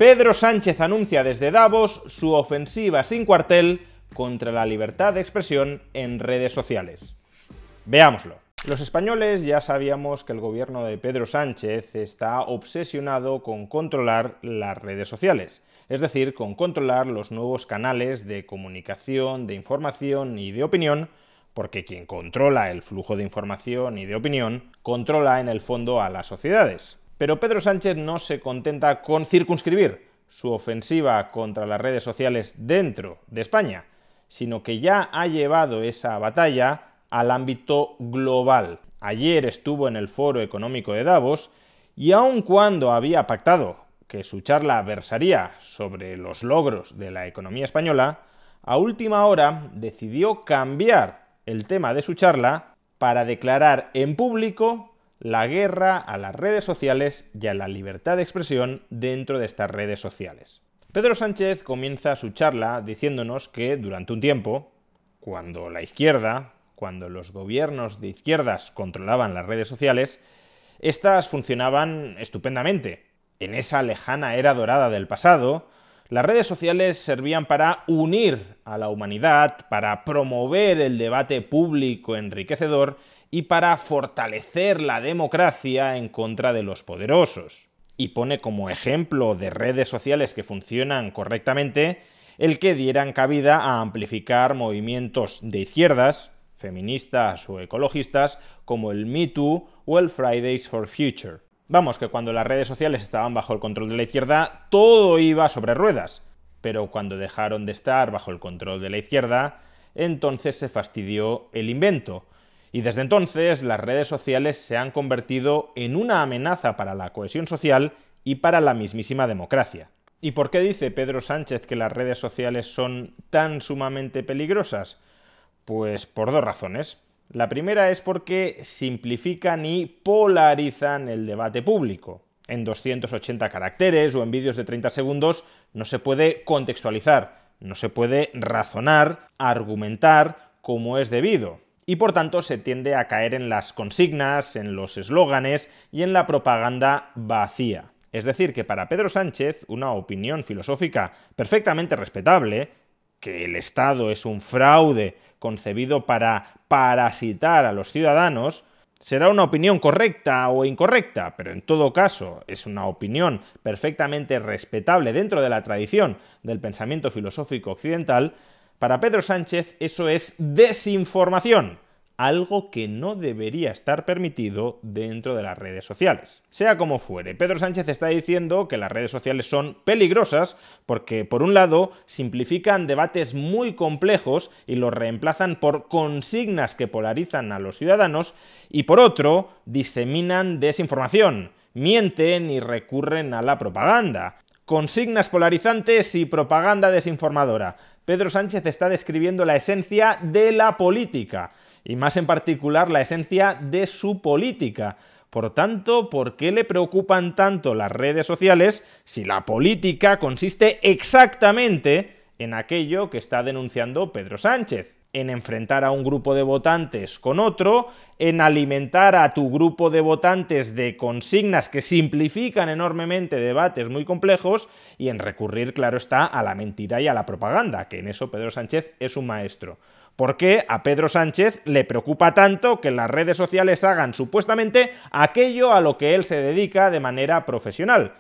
Pedro Sánchez anuncia desde Davos su ofensiva sin cuartel contra la libertad de expresión en redes sociales. Veámoslo. Los españoles ya sabíamos que el gobierno de Pedro Sánchez está obsesionado con controlar las redes sociales, es decir, con controlar los nuevos canales de comunicación, de información y de opinión, porque quien controla el flujo de información y de opinión controla en el fondo a las sociedades. Pero Pedro Sánchez no se contenta con circunscribir su ofensiva contra las redes sociales dentro de España, sino que ya ha llevado esa batalla al ámbito global. Ayer estuvo en el Foro Económico de Davos y aun cuando había pactado que su charla versaría sobre los logros de la economía española, a última hora decidió cambiar el tema de su charla para declarar en público la guerra a las redes sociales y a la libertad de expresión dentro de estas redes sociales. Pedro Sánchez comienza su charla diciéndonos que durante un tiempo, cuando la izquierda, cuando los gobiernos de izquierdas controlaban las redes sociales, estas funcionaban estupendamente. En esa lejana era dorada del pasado, las redes sociales servían para unir a la humanidad, para promover el debate público enriquecedor y para fortalecer la democracia en contra de los poderosos. Y pone como ejemplo de redes sociales que funcionan correctamente el que dieran cabida a amplificar movimientos de izquierdas, feministas o ecologistas, como el Me Too o el Fridays for Future. Vamos, que cuando las redes sociales estaban bajo el control de la izquierda, todo iba sobre ruedas. Pero cuando dejaron de estar bajo el control de la izquierda, entonces se fastidió el invento. Y desde entonces las redes sociales se han convertido en una amenaza para la cohesión social y para la mismísima democracia. ¿Y por qué dice Pedro Sánchez que las redes sociales son tan sumamente peligrosas? Pues por dos razones. La primera es porque simplifican y polarizan el debate público. En 280 caracteres o en vídeos de 30 segundos no se puede contextualizar, no se puede razonar, argumentar como es debido. Y por tanto se tiende a caer en las consignas, en los eslóganes y en la propaganda vacía. Es decir, que para Pedro Sánchez una opinión filosófica perfectamente respetable, que el Estado es un fraude concebido para parasitar a los ciudadanos, será una opinión correcta o incorrecta, pero en todo caso es una opinión perfectamente respetable dentro de la tradición del pensamiento filosófico occidental. Para Pedro Sánchez eso es desinformación, algo que no debería estar permitido dentro de las redes sociales. Sea como fuere, Pedro Sánchez está diciendo que las redes sociales son peligrosas porque, por un lado, simplifican debates muy complejos y los reemplazan por consignas que polarizan a los ciudadanos, y por otro, diseminan desinformación, mienten y recurren a la propaganda. Consignas polarizantes y propaganda desinformadora. Pedro Sánchez está describiendo la esencia de la política, y más en particular la esencia de su política. Por tanto, ¿por qué le preocupan tanto las redes sociales si la política consiste exactamente en aquello que está denunciando Pedro Sánchez? En enfrentar a un grupo de votantes con otro, en alimentar a tu grupo de votantes de consignas que simplifican enormemente debates muy complejos y en recurrir, claro está, a la mentira y a la propaganda, que en eso Pedro Sánchez es un maestro. ¿Por qué a Pedro Sánchez le preocupa tanto que las redes sociales hagan supuestamente aquello a lo que él se dedica de manera profesional?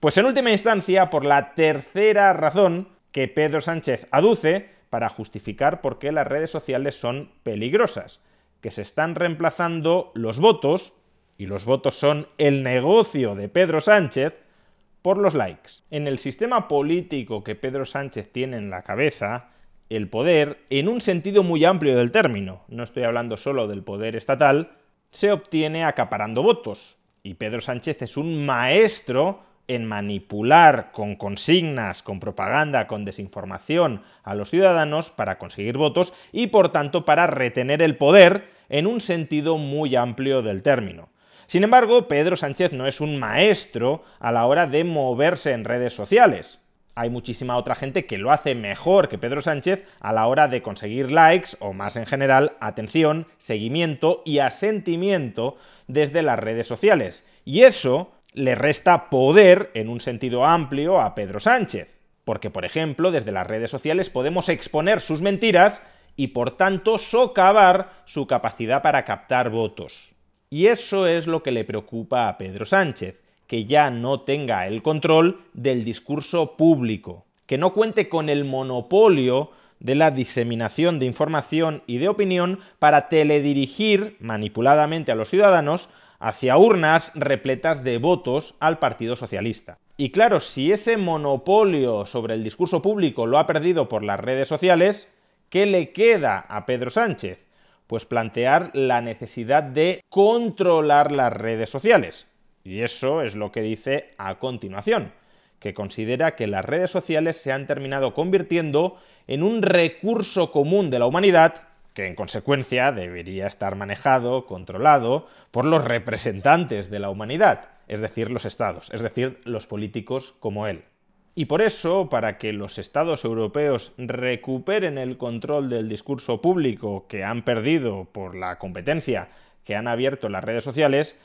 Pues en última instancia, por la tercera razón que Pedro Sánchez aduce para justificar por qué las redes sociales son peligrosas, que se están reemplazando los votos, y los votos son el negocio de Pedro Sánchez, por los likes. En el sistema político que Pedro Sánchez tiene en la cabeza, el poder, en un sentido muy amplio del término, no estoy hablando solo del poder estatal, se obtiene acaparando votos. Y Pedro Sánchez es un maestro en manipular con consignas, con propaganda, con desinformación a los ciudadanos para conseguir votos y, por tanto, para retener el poder en un sentido muy amplio del término. Sin embargo, Pedro Sánchez no es un maestro a la hora de moverse en redes sociales. Hay muchísima otra gente que lo hace mejor que Pedro Sánchez a la hora de conseguir likes o, más en general, atención, seguimiento y asentimiento desde las redes sociales. Y eso le resta poder en un sentido amplio a Pedro Sánchez, porque, por ejemplo, desde las redes sociales podemos exponer sus mentiras y, por tanto, socavar su capacidad para captar votos. Y eso es lo que le preocupa a Pedro Sánchez, que ya no tenga el control del discurso público, que no cuente con el monopolio de la diseminación de información y de opinión para teledirigir manipuladamente a los ciudadanos hacia urnas repletas de votos al Partido Socialista. Y claro, si ese monopolio sobre el discurso público lo ha perdido por las redes sociales, ¿qué le queda a Pedro Sánchez? Pues plantear la necesidad de controlar las redes sociales. Y eso es lo que dice a continuación, que considera que las redes sociales se han terminado convirtiendo en un recurso común de la humanidad que en consecuencia debería estar manejado, controlado por los representantes de la humanidad, es decir, los estados, es decir, los políticos como él. Y por eso, para que los estados europeos recuperen el control del discurso público que han perdido por la competencia que han abierto las redes sociales,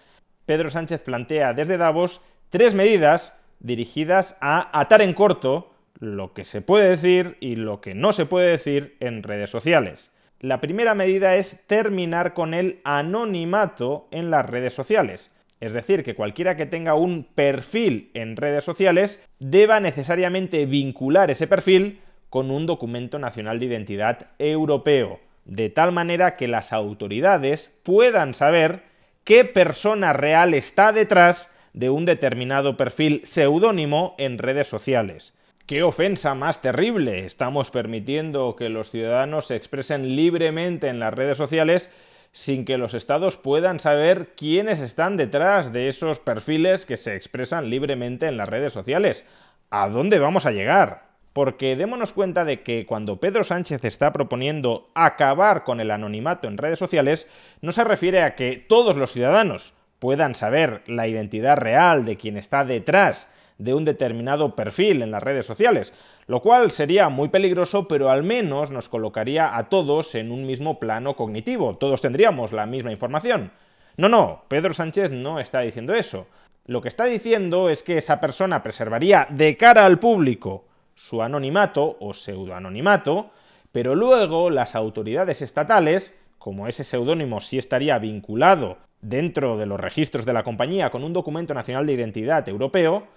Pedro Sánchez plantea desde Davos 3 medidas dirigidas a atar en corto lo que se puede decir y lo que no se puede decir en redes sociales. La primera medida es terminar con el anonimato en las redes sociales. Es decir, que cualquiera que tenga un perfil en redes sociales deba necesariamente vincular ese perfil con un documento nacional de identidad europeo, de tal manera que las autoridades puedan saber qué persona real está detrás de un determinado perfil seudónimo en redes sociales. ¡Qué ofensa más terrible! Estamos permitiendo que los ciudadanos se expresen libremente en las redes sociales sin que los estados puedan saber quiénes están detrás de esos perfiles que se expresan libremente en las redes sociales. ¿A dónde vamos a llegar? Porque démonos cuenta de que cuando Pedro Sánchez está proponiendo acabar con el anonimato en redes sociales, no se refiere a que todos los ciudadanos puedan saber la identidad real de quien está detrás de un determinado perfil en las redes sociales, lo cual sería muy peligroso, pero al menos nos colocaría a todos en un mismo plano cognitivo, todos tendríamos la misma información. No, Pedro Sánchez no está diciendo eso. Lo que está diciendo es que esa persona preservaría de cara al público su anonimato o pseudoanonimato, pero luego las autoridades estatales, como ese seudónimo sí estaría vinculado dentro de los registros de la compañía con un documento nacional de identidad europeo,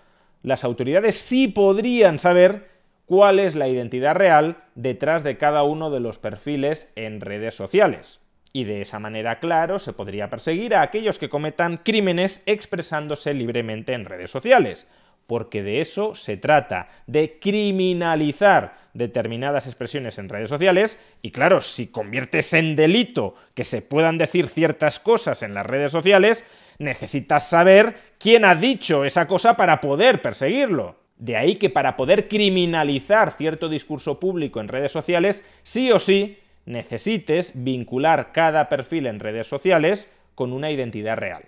las autoridades sí podrían saber cuál es la identidad real detrás de cada uno de los perfiles en redes sociales. Y de esa manera, claro, se podría perseguir a aquellos que cometan crímenes expresándose libremente en redes sociales, porque de eso se trata, de criminalizar determinadas expresiones en redes sociales, y claro, si conviertes en delito que se puedan decir ciertas cosas en las redes sociales, necesitas saber quién ha dicho esa cosa para poder perseguirlo. De ahí que para poder criminalizar cierto discurso público en redes sociales, sí o sí necesites vincular cada perfil en redes sociales con una identidad real.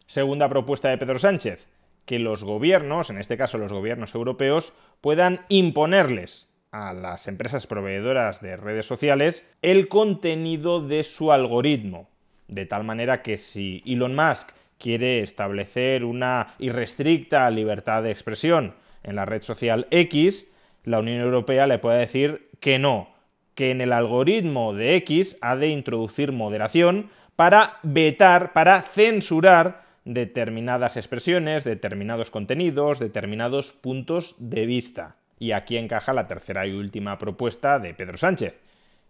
Segunda propuesta de Pedro Sánchez, que los gobiernos, en este caso los gobiernos europeos, puedan imponerles a las empresas proveedoras de redes sociales el contenido de su algoritmo, de tal manera que si Elon Musk quiere establecer una irrestricta libertad de expresión en la red social X, la Unión Europea le puede decir que no, que en el algoritmo de X ha de introducir moderación para vetar, para censurar determinadas expresiones, determinados contenidos, determinados puntos de vista. Y aquí encaja la tercera y última propuesta de Pedro Sánchez.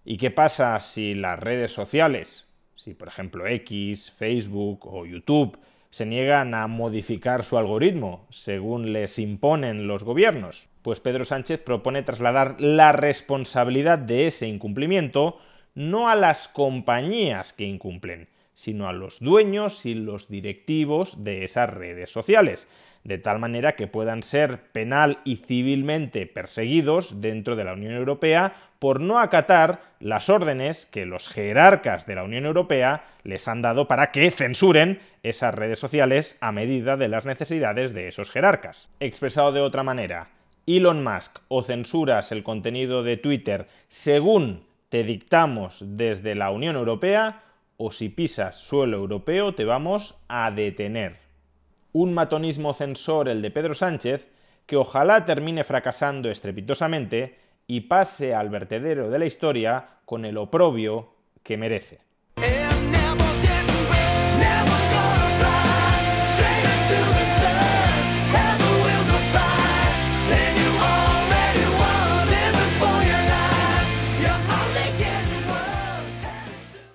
¿Y qué pasa si las redes sociales, si por ejemplo X, Facebook o YouTube, se niegan a modificar su algoritmo según les imponen los gobiernos? Pues Pedro Sánchez propone trasladar la responsabilidad de ese incumplimiento no a las compañías que incumplen, sino a los dueños y los directivos de esas redes sociales, de tal manera que puedan ser penal y civilmente perseguidos dentro de la Unión Europea por no acatar las órdenes que los jerarcas de la Unión Europea les han dado para que censuren esas redes sociales a medida de las necesidades de esos jerarcas. Expresado de otra manera, Elon Musk, o censuras el contenido de Twitter según te dictamos desde la Unión Europea, o si pisas suelo europeo te vamos a detener. un matonismo censor el de Pedro Sánchez, que ojalá termine fracasando estrepitosamente y pase al vertedero de la historia con el oprobio que merece.